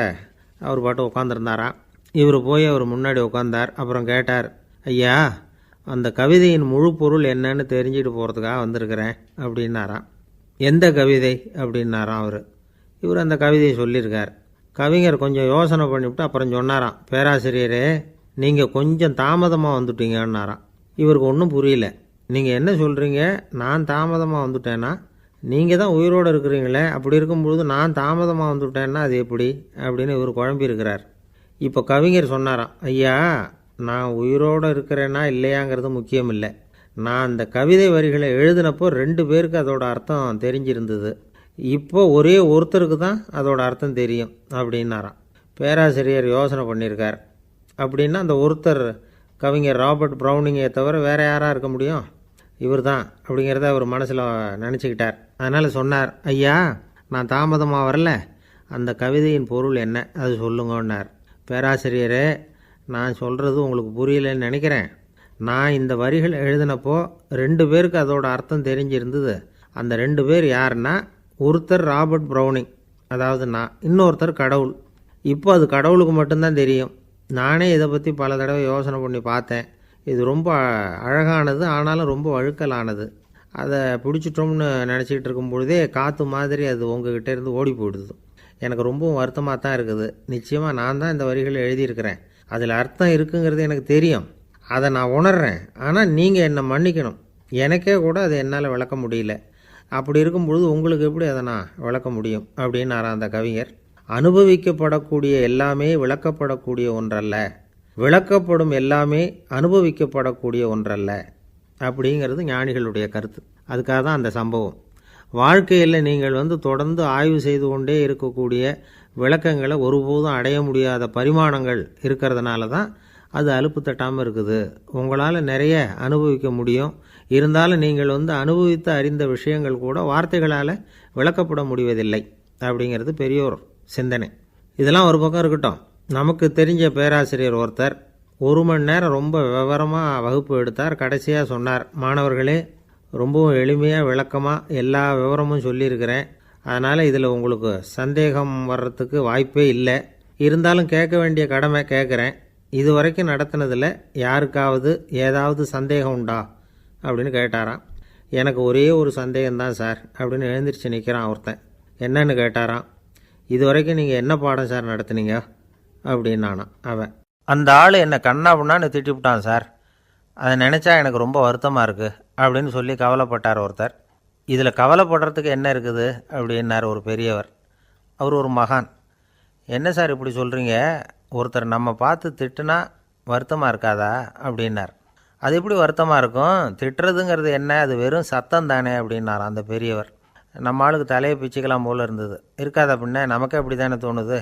அவர் பாட்டு உட்காந்துருந்தாராம். இவர் போய் அவர் முன்னாடி உட்காந்தார். அப்புறம் கேட்டார், ஐயா, அந்த கவிதையின் முழு பொருள் என்னன்னு தெரிஞ்சுட்டு போகிறதுக்காக வந்திருக்கிறேன் அப்படின்னாராம். எந்த கவிதை அப்படின்னாராம் அவர். இவர் அந்த கவிதையை சொல்லியிருக்கார். கவிஞர் கொஞ்சம் யோசனை பண்ணிவிட்டு அப்புறம் சொன்னாராம், பேராசிரியரே, நீங்கள் கொஞ்சம் தாமதமாக வந்துட்டீங்கன்னாராம். இவருக்கு ஒன்றும் புரியல. நீங்கள் என்ன சொல்கிறீங்க, நான் தாமதமாக வந்துட்டேன்னா? நீங்கள் தான் உயிரோடு இருக்கிறீங்களே, அப்படி இருக்கும்பொழுது நான் தாமதமாக வந்துட்டேன்னா அது எப்படி அப்படின்னு இவர் குழம்பியிருக்கிறார். இப்போ கவிஞர் சொன்னாராம், ஐயா, நான் உயிரோடு இருக்கிறேன்னா இல்லையாங்கிறது முக்கியம் இல்லை, நான் அந்த கவிதை வரிகளை எழுதினப்போ 2 பேருக்கு அதோட அர்த்தம் தெரிஞ்சிருந்தது, இப்போ ஒரே ஒருத்தருக்கு தான் அதோட அர்த்தம் தெரியும் அப்படின்னாராம். பேராசிரியர் யோசனை பண்ணியிருக்கார். அப்படின்னா அந்த ஒருத்தர் கவிஞர் ராபர்ட் ப்ரௌனிங்கை தவிர வேறு யாராக இருக்க முடியும்? இவர் தான் அப்படிங்கிறத அவர் மனசில் நினச்சிக்கிட்டார். அதனால் சொன்னார், ஐயா, நான் தாமதமாக வரல, அந்த கவிதையின் பொருள் என்ன அது சொல்லுங்கன்னார். பேராசிரியரே, நான் சொல்கிறது உங்களுக்கு புரியலைன்னு நினைக்கிறேன். நான் இந்த வரிகள் எழுதினப்போ 2 பேருக்கு அதோட அர்த்தம் தெரிஞ்சிருந்தது. அந்த 2 பேர் யாருன்னா, ஒருத்தர் ராபர்ட் ப்ரௌனிங், அதாவது நான், இன்னொருத்தர் கடவுள். இப்போ அது கடவுளுக்கு மட்டும்தான் தெரியும். நானே இதை பற்றி பல தடவை யோசனை பண்ணி பார்த்தேன். இது ரொம்ப அழகானது, ஆனாலும் ரொம்ப வழுக்கலானது. அதை பிடிச்சிட்டோம்னு நினச்சிக்கிட்டு இருக்கும் பொழுதே காற்று மாதிரி அது உங்ககிட்ட இருந்து ஓடி போயிடுது. எனக்கு ரொம்பவும் வருத்தமாக தான் இருக்குது. நிச்சயமாக நான் தான் இந்த வரிகளை எழுதியிருக்கிறேன், அதில் அர்த்தம் இருக்குங்கிறது எனக்கு தெரியும், அதை நான் உணர்கிறேன். ஆனால் நீங்கள் என்னை மன்னிக்கணும், எனக்கே கூட அதை என்னால் விளக்க முடியல. அப்படி இருக்கும் பொழுது உங்களுக்கு எப்படி அதை நான் விளக்க முடியும் அப்படின்னாரா அந்த கவிஞர். அனுபவிக்கப்படக்கூடிய எல்லாமே விளக்கப்படக்கூடிய ஒன்றல்ல, விளக்கப்படும் எல்லாமே அனுபவிக்கப்படக்கூடிய ஒன்றல்ல அப்படிங்கிறது ஞானிகளுடைய கருத்து. அதுக்காக தான் அந்த சம்பவம். வாழ்க்கையில் நீங்கள் தொடர்ந்து ஆய்வு செய்து கொண்டே இருக்கக்கூடிய விளக்கங்களை ஒருபோதும் அடைய முடியாத பரிமாணங்கள் இருக்கிறதுனால தான் அது அலுப்பு தட்டாமல் இருக்குது. உங்களால் நிறைய அனுபவிக்க முடியும், இருந்தாலும் நீங்கள் அனுபவித்து அறிந்த விஷயங்கள் கூட வார்த்தைகளால் விளக்கப்பட முடிவதில்லை அப்படிங்கிறது பெரியோர் சிந்தனை. இதெல்லாம் ஒரு பக்கம் இருக்கட்டும். நமக்கு தெரிஞ்ச பேராசிரியர் ஒருத்தர் 1 மணி நேரம் ரொம்ப விவரமாக வகுப்பு எடுத்தார். கடைசியாக சொன்னார், மாணவர்களே, ரொம்பவும் எளிமையாக விளக்கமாக எல்லா விவரமும் சொல்லியிருக்கிறேன், அதனால் இதில் உங்களுக்கு சந்தேகம் வர்றதுக்கு வாய்ப்பே இல்லை. இருந்தாலும் கேட்க வேண்டிய கடமை கேட்குறேன். இது வரைக்கும் நடத்தினதில் யாருக்காவது ஏதாவது சந்தேகம் உண்டா அப்படின்னு கேட்டாராம். எனக்கு ஒரே ஒரு சந்தேகம்தான் சார் அப்படின்னு எழுந்திரிச்சு நிற்கிறான் ஒருத்தன். என்னன்னு கேட்டாராம். இது வரைக்கும் நீங்கள் என்ன பாடம் சார் நடத்துனீங்க அப்படின்னானா அவன். அந்த ஆள் என்னை கண்ணா புண்ணான்னு திட்டிவிட்டான் சார், அதை நினச்சா எனக்கு ரொம்ப வருத்தமாக இருக்குது அப்படின்னு சொல்லி கவலைப்பட்டார் ஒருத்தர். இதில் கவலைப்படுறதுக்கு என்ன இருக்குது அப்படின்னார் ஒரு பெரியவர். அவர் ஒரு மகான். என்ன சார் இப்படி சொல்கிறீங்க, ஒருத்தர் நம்ம பார்த்து திட்டுனா வருத்தமாக இருக்காதா அப்படின்னார். அது எப்படி வருத்தமாக இருக்கும், திட்டுறதுங்கிறது என்ன, அது வெறும் சத்தம் தானே அப்படின்னார் அந்த பெரியவர். நம்ம ஆளுக்கு தலையை பிச்சுக்கலாம் போல் இருந்தது. இருக்காது அப்படின்னா நமக்கே அப்படி தானே தோணுது.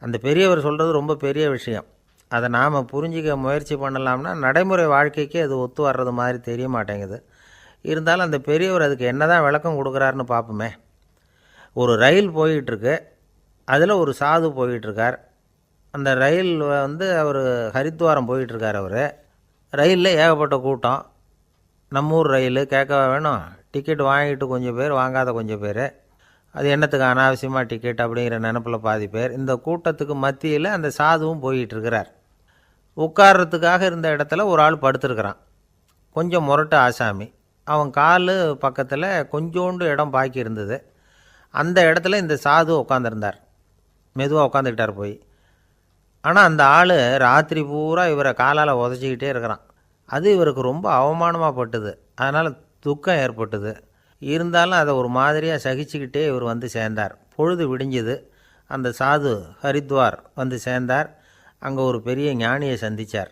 அந்த பெரியவர் சொல்கிறது ரொம்ப பெரிய விஷயம். அதை நாம் புரிஞ்சிக்க முயற்சி பண்ணலாம்னா நடைமுறை வாழ்க்கைக்கு அது ஒத்து வர்றது மாதிரி தெரிய மாட்டேங்குது. இருந்தாலும் அந்த பெரியவர் அதுக்கு என்ன தான் விளக்கம் கொடுக்குறாருன்னு பார்ப்போமே. ஒரு ரயில் போயிட்டுருக்கு, அதில் ஒரு சாது போயிட்டுருக்கார். அந்த ரயில் அவர் ஹரித்வாரம் போயிட்டுருக்கார். அவர் ரயிலில் ஏகப்பட்ட கூட்டம். நம்ம ஊர் ரயில் கேட்க வேணும், டிக்கெட் வாங்கிட்டு கொஞ்சம் பேர், வாங்காத கொஞ்சம் பேர். அது என்னத்துக்கு அனாவசியமாக டிக்கெட் அப்படிங்கிற நினப்பில் பாதி பேர். இந்த கூட்டத்துக்கு மத்தியில் அந்த சாதுவும் போயிட்டுருக்கிறார். உட்கார்றதுக்காக இருந்த இடத்துல ஒரு ஆள் படுத்துருக்கிறான். கொஞ்சம் முரட்டு ஆசாமி. அவன் கால் பக்கத்தில் கொஞ்சோண்டு இடம் பாக்கி இருந்தது. அந்த இடத்துல இந்த சாது உட்காந்துருந்தார். மெதுவாக உட்காந்துக்கிட்டார் போய். ஆனால் அந்த ஆள் ராத்திரி பூரா இவரை காலால் உதச்சிக்கிட்டே இருக்கிறான். அது இவருக்கு ரொம்ப அவமானமாக பட்டுது. அதனால் துக்கம் ஏற்பட்டுது. இருந்தாலும் அதை ஒரு மாதிரியாக சகிச்சுக்கிட்டே இவர் சேர்ந்தார். பொழுது விடிஞ்சுது. அந்த சாது ஹரித்வார் சேர்ந்தார். அங்கே ஒரு பெரிய ஞானியை சந்தித்தார்.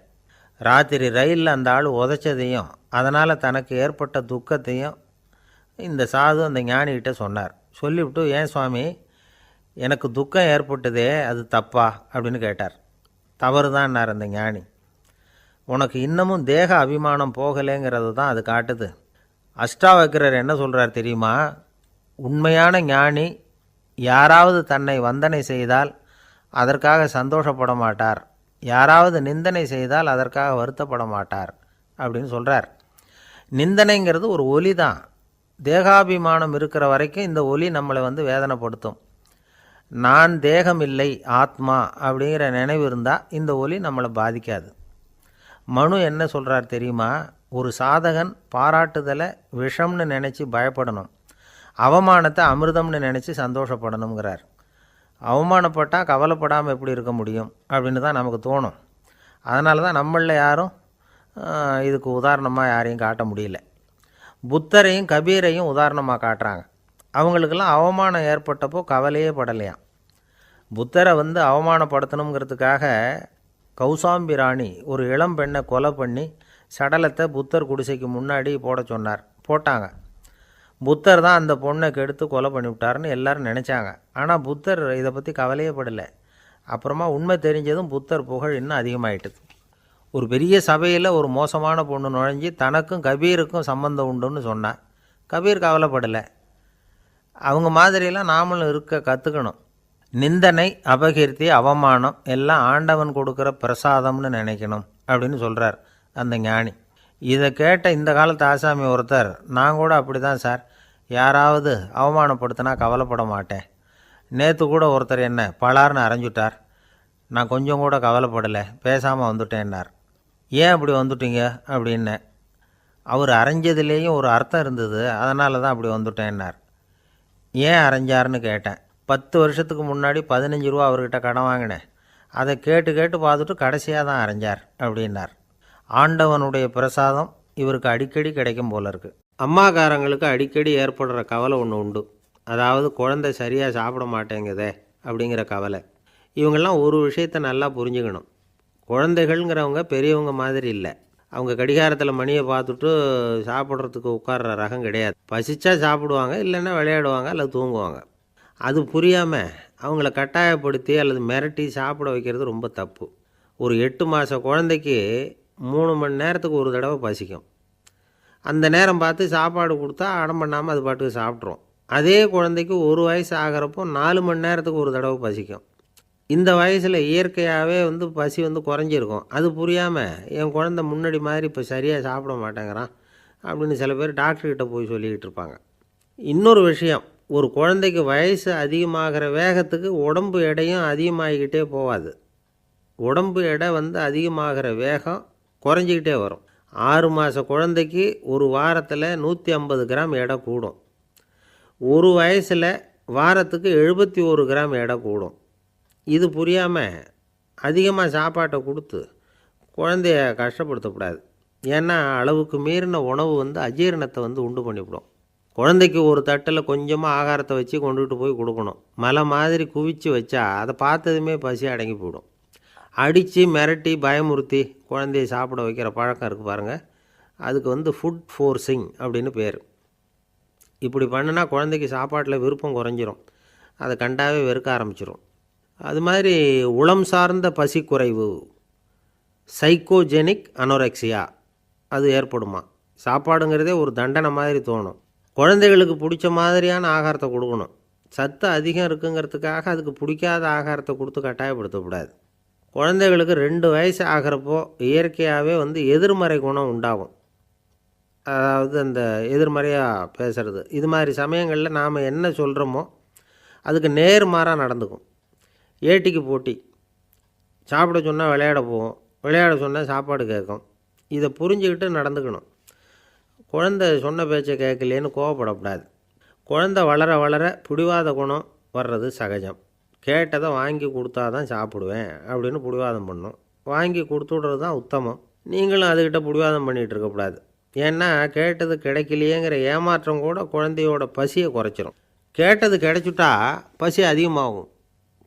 ராத்திரி ரயிலில் அந்த ஆள் உதைச்சதையும் அதனால் தனக்கு ஏற்பட்ட துக்கத்தையும் இந்த சாது அந்த ஞானிகிட்ட சொன்னார். சொல்லிவிட்டு, ஏன் சுவாமி, எனக்கு துக்கம் ஏற்பட்டதே அது தப்பா அப்படின்னு கேட்டார். தவறு தான்னார் அந்த ஞானி. உனக்கு இன்னமும் தேக அபிமானம் போகலைங்கிறது தான் அது காட்டுது. அஷ்டாவக்கிரர் என்ன சொல்கிறார் தெரியுமா? உண்மையான ஞானி யாராவது தன்னை வந்தனை செய்தால் அதற்காக சந்தோஷப்பட மாட்டார், யாராவது நிந்தனை செய்தால் அதற்காக வருத்தப்பட மாட்டார் அப்படின்னு சொல்கிறார். நிந்தனைங்கிறது ஒரு ஒலி தான். தேகாபிமானம் இருக்கிற வரைக்கும் இந்த ஒலி நம்மளை வேதனைப்படுத்தும். நான் தேகம் இல்லை, ஆத்மா அப்படிங்கிற நினைவு இருந்தால் இந்த ஒலி நம்மளை பாதிக்காது. மனு என்ன சொல்கிறார் தெரியுமா? ஒரு சாதகன் பாராட்டுதலை விஷம்னு நினச்சி பயப்படணும், அவமானத்தை அமிர்தம்னு நினச்சி சந்தோஷப்படணுங்கிறார். அவமானப்பட்டால் கவலைப்படாமல் எப்படி இருக்க முடியும் அப்படின்னு தான் நமக்கு தோணும். அதனால தான் நம்மளில் யாரும் இதுக்கு உதாரணமாக யாரையும் காட்ட முடியல. புத்தரையும் கபீரையும் உதாரணமாக காட்டுறாங்க. அவங்களுக்கெல்லாம் அவமானம் ஏற்பட்டப்போ கவலையே படலையாம். புத்தரை அவமானப்படுத்தணுங்கிறதுக்காக கௌசாம்பி ராணி ஒரு இளம் பெண்ணை கொலை பண்ணி சடலத்தை புத்தர் குடிசைக்கு முன்னாடி போட சொன்னார். போட்டாங்க. புத்தர் தான் அந்த பொண்ணை கெடுத்து கொலை பண்ணிவிட்டார்னு எல்லாரும் நினச்சாங்க. ஆனால் புத்தர் இதை பற்றி கவலையே படலை. அப்புறமா உண்மை தெரிஞ்சதும் புத்தர் புகழ் இன்னும் அதிகமாகிட்டுது. ஒரு பெரிய சபையில் ஒரு மோசமான பொண்ணு நுழைஞ்சி தனக்கும் கபீருக்கும் சம்பந்தம் உண்டுன்னு சொன்னான். கபீர் கவலைப்படலை. அவங்க மாதிரியெல்லாம் நாமளும் இருக்க கற்றுக்கணும். நிந்தனை, அபகீர்த்தி, அவமானம் எல்லாம் ஆண்டவன் கொடுக்குற பிரசாதம்னு நினைக்கணும் அப்படின்னு சொல்கிறார் அந்த ஞானி. இதை கேட்ட இந்த காலத்து ஆசாமி ஒருத்தர், நான் கூட அப்படி தான் சார், யாராவது அவமானப்படுத்தினா கவலைப்பட மாட்டேன். நேற்று கூட ஒருத்தர் என்ன பலார்னு அரைஞ்சுட்டார், நான் கொஞ்சம் கூட கவலைப்படலை, பேசாமல் வந்துட்டேன்னார். ஏன் அப்படி வந்துட்டீங்க அப்படின்னு. அவர் அரைஞ்சதுலேயும் ஒரு அர்த்தம் இருந்தது, அதனால தான் அப்படி வந்துட்டேன்னார். ஏன் அரைஞ்சாருன்னு கேட்டேன். 10 வருஷத்துக்கு முன்னாடி 15 ரூபா அவர்கிட்ட கடன் வாங்கினேன், அதை கேட்டு கேட்டு பார்த்துட்டு கடைசியாக தான் அரைஞ்சார் அப்படின்னார். ஆண்டவனுடைய பிரசாதம் இவருக்கு அடிக்கடி கிடைக்கும் போல இருக்குது. அம்மாக்காரங்களுக்கு அடிக்கடி ஏற்படுற கவலை ஒன்று உண்டு. அதாவது குழந்தை சரியாக சாப்பிட மாட்டேங்குதே அப்படிங்கிற கவலை. இவங்கெல்லாம் ஒரு விஷயத்தை நல்லா புரிஞ்சுக்கணும். குழந்தைகள்ங்கிறவங்க பெரியவங்க மாதிரி இல்லை. அவங்க கடிகாரத்தில் மணியை பார்த்துட்டு சாப்பிட்றதுக்கு உட்கார்ற ரகம் கிடையாது. பசிச்சா சாப்பிடுவாங்க, இல்லைன்னா விளையாடுவாங்க அல்லது தூங்குவாங்க. அது புரியாமல் அவங்கள கட்டாயப்படுத்தி அல்லது மிரட்டி சாப்பிட வைக்கிறது ரொம்ப தப்பு. ஒரு 8 மாத குழந்தைக்கு 3 மணி நேரத்துக்கு ஒரு தடவை பசிக்கும். அந்த நேரம் பார்த்து சாப்பாடு கொடுத்தா அடம் பண்ணாமல் அது பாட்டுக்கு சாப்பிட்ரும். அதே குழந்தைக்கு 1 வயசு ஆகிறப்போ 4 மணி நேரத்துக்கு ஒரு தடவை பசிக்கும். இந்த வயசில் இயற்கையாகவே பசி குறைஞ்சிருக்கும். அது புரியாமல் என் குழந்தை முன்னாடி மாதிரி இப்போ சரியாக சாப்பிட மாட்டேங்கிறான் அப்படின்னு சில பேர் டாக்டர்கிட்ட போய் சொல்லிக்கிட்டு இருப்பாங்க. இன்னொரு விஷயம், ஒரு குழந்தைக்கு வயசு அதிகமாகிற வேகத்துக்கு உடம்பு எடையும் அதிகமாகிக்கிட்டே போகாது. உடம்பு எடை அதிகமாகிற வேகம் குறைஞ்சிக்கிட்டே வரும். 6 மாத குழந்தைக்கு ஒரு வாரத்தில் 150 கிராம் எடை கூடும். ஒரு வயசில் வாரத்துக்கு 71 கிராம் எடை கூடும். இது புரியாமல் அதிகமாக சாப்பாட்டை கொடுத்து குழந்தைய கஷ்டப்படுத்தக்கூடாது. ஏன்னா அளவுக்கு மீறின உணவு அஜீரணத்தை உண்டு பண்ணிவிடும். குழந்தைக்கு ஒரு தட்டில் கொஞ்சமாக ஆகாரத்தை வச்சு கொண்டுகிட்டு போய் கொடுக்கணும். மலை மாதிரி குவிச்சு வச்சா அதை பார்த்ததுமே பசி அடங்கி போயிடும். அடித்து மிரட்டி பயமுறுத்தி குழந்தைய சாப்பிட வைக்கிற பழக்கம் இருக்குது பாருங்கள். அதுக்கு ஃபுட் ஃபோர்ஸிங் அப்படின்னு பேர். இப்படி பண்ணுனா குழந்தைக்கு சாப்பாட்டில் விருப்பம் குறைஞ்சிரும். அதை கண்டாவே வெறுக்க ஆரம்பிச்சிடும். அது மாதிரி உளம் சார்ந்த பசி குறைவு, சைக்கோஜெனிக் அனோரெக்சியா, அது ஏற்படுமா. சாப்பாடுங்கிறதே ஒரு தண்டனை மாதிரி தோணும். குழந்தைகளுக்கு பிடிச்ச மாதிரியான ஆகாரத்தை கொடுக்கணும். சத்து அதிகம் இருக்குங்கிறதுக்காக அதுக்கு பிடிக்காத ஆகாரத்தை கொடுத்து கட்டாயப்படுத்தக்கூடாது. குழந்தைகளுக்கு 2 வயசு ஆகிறப்போ இயற்கையாகவே எதிர்மறை குணம் உண்டாகும். அதாவது அந்த எதிர்மறையாக பேசுகிறது. இது மாதிரி சமயங்களில் நாம் என்ன சொல்கிறோமோ அதுக்கு நேர்மாறாக நடந்துக்கும். ஏட்டிக்கு போட்டி. சாப்பிட சொன்னால் விளையாட போவோம், விளையாட சொன்னால் சாப்பாடு கேட்கும். இதை புரிஞ்சுக்கிட்டு நடந்துக்கணும். குழந்தை சொன்ன பேச்சை கேட்கலேன்னு கோவப்படக்கூடாது. குழந்தை வளர வளர பிடிவாத குணம் வர்றது சகஜம். கேட்டதை வாங்கி கொடுத்தா தான் சாப்பிடுவேன் அப்படின்னு பிடிவாதம் பண்ணும். வாங்கி கொடுத்துடுறது தான் உத்தமம். நீங்களும் அதுக்கிட்ட பிடிவாதம் பண்ணிகிட்டு இருக்கக்கூடாது. ஏன்னா கேட்டது கிடைக்கலையேங்கிற ஏமாற்றம் கூட குழந்தையோட பசியை குறைச்சிரும். கேட்டது கிடைச்சிட்டா பசி அதிகமாகும்.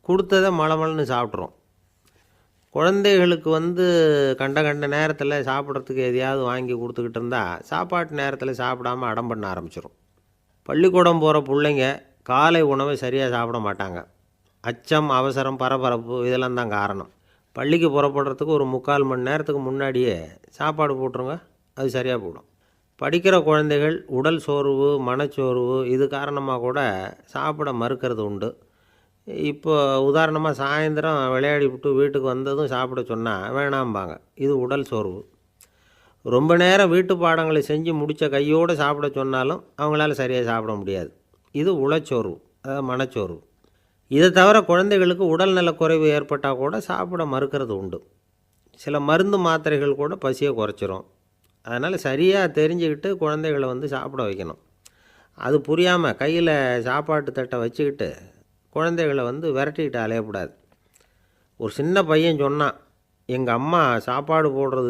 கொடுத்ததை மலமலன்னு சாப்பிட்றோம். குழந்தைகளுக்கு கண்ட கண்ட நேரத்தில் சாப்பிட்றதுக்கு எதையாவது வாங்கி கொடுத்துக்கிட்டு இருந்தால் சாப்பாட்டு நேரத்தில் சாப்பிடாமல் அடம் பண்ண ஆரம்பிச்சிடும். பள்ளிக்கூடம் போகிற பிள்ளைங்க காலை உணவை சரியாக சாப்பிட மாட்டாங்க. அச்சம், அவசரம், பரபரப்பு இதெல்லாம் தான் காரணம். பள்ளிக்கு புறப்படுறதுக்கு ஒரு 3/4 மணி நேரத்துக்கு முன்னாடியே சாப்பாடு போட்டுருங்க, அது சரியாக போடும். படிக்கிற குழந்தைகள் உடல் சோர்வு, மனச்சோர்வு இது காரணமாக கூட சாப்பிட மறுக்கிறது உண்டு. இப்போ உதாரணமாக சாயந்தரம் விளையாடி விட்டு வீட்டுக்கு வந்ததும் சாப்பிட சொன்னால் வேணாம்பாங்க. இது உடல் சோர்வு. ரொம்ப நேரம் வீட்டு பாடங்களை செஞ்சு முடித்த கையோடு சாப்பிட சொன்னாலும் அவங்களால சரியாக சாப்பிட முடியாது. இது உளச்சோர்வு, அதாவது மனச்சோர்வு. இதை தவிர குழந்தைகளுக்கு உடல் நலக்குறைவு ஏற்பட்டால் கூட சாப்பிட மறுக்கிறது உண்டு. சில மருந்து மாத்திரைகள் கூட பசியை குறைச்சிரும். அதனால் சரியாக தெரிஞ்சுக்கிட்டு குழந்தைகளை சாப்பிட வைக்கணும். அது புரியாமல் கையில் சாப்பாட்டு தட்டை வச்சுக்கிட்டு குழந்தைகளை விரட்டிக்கிட்டு அலையக்கூடாது. ஒரு சின்ன பையன் சொன்னான், எங்கள் அம்மா சாப்பாடு போடுறது